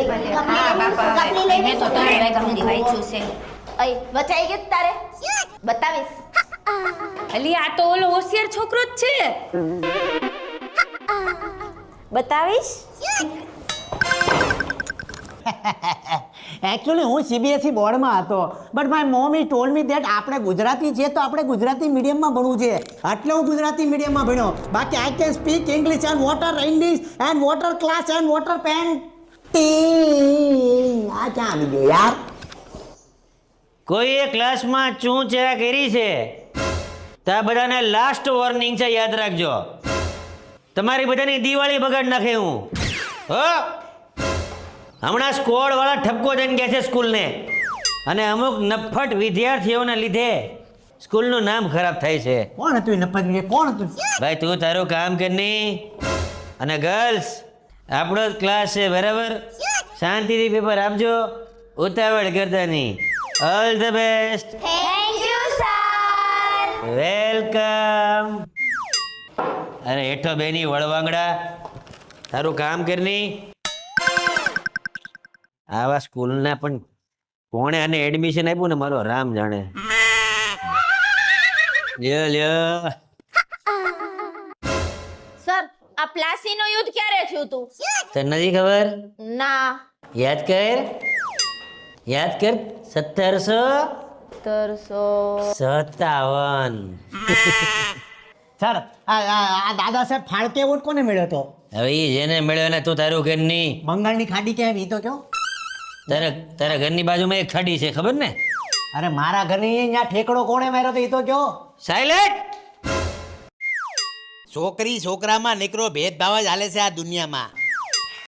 હા બાપા મેં તો 3 વાગ્યા સુધી વાંચ્યું છે. અય વચાઈ ગયું તારે બતાવીશ. અલી આ તો ઓલો હોશિયાર છોકરો જ છે. બતાવીશ. એકચ્યુઅલી હું સીબીએસઈ બોર્ડમાં હતો but my mommy told me that આપણે ગુજરાતી છે તો આપણે ગુજરાતી મીડિયમમાં ભણવું છે એટલે હું ગુજરાતી મીડિયમમાં ભણ્યો બાકી I can speak English and water English and water class and water painting આ ક્યાં આવી ગયો યાર કોઈએ ક્લાસમાં ચૂંચા કરી છે તો આ બધાને લાસ્ટ વોર્નિંગ છે, યાદ રાખજો. તમારી બધાની દિવાળી બગાડ નાખે હું હો. હમણાં સ્કોડ વાળા ઠપકો દઈને ગયા છે સ્કૂલને અને અમુક નફટ વિદ્યાર્થીઓના લીધે સ્કૂલનું નામ ખરાબ થાય છે. કોણ હતું એ નફત કોણ હતું ભાઈ તું તારું કામ કરની અને ગર્લ્સ આપણો જ ક્લાસ છે બરાબર, શાંતિથી પેપર આપજો, ઉતાવળ કરતા નહીં. All the best. Thank you sir. Welcome. અરે હેઠો બેની વળવાંગડા તારું કામ કરની. આવા સ્કૂલના પણ કોણે આને એડમિશન આપ્યું ને મારો રામ જાણે. લ્યો લ્યો. સર આ પ્લાસીનું યુદ્ધ ક્યારે થયું તું? તને નથી ખબર? ના. યાદ કર 1757. સર આ દાદા સાહેબ ફાળકે વોટ કોને મળ્યો હતો હવે ઈ જેને મળ્યો ને તું તારું ઘરની બંગાળની ખાડી ક્યાં આવી તો કયો તારા ઘરની બાજુમાં એક ખાડી છે ખબર ને? અરે મારા ઘરની અહીંયા ઠેકડો કોણે માર્યો તો એ તો કયો સાયલેન્ટ. છોકરી છોકરામાં નીકળો ભેદભાવ જ હાલે છે આ દુનિયામાં.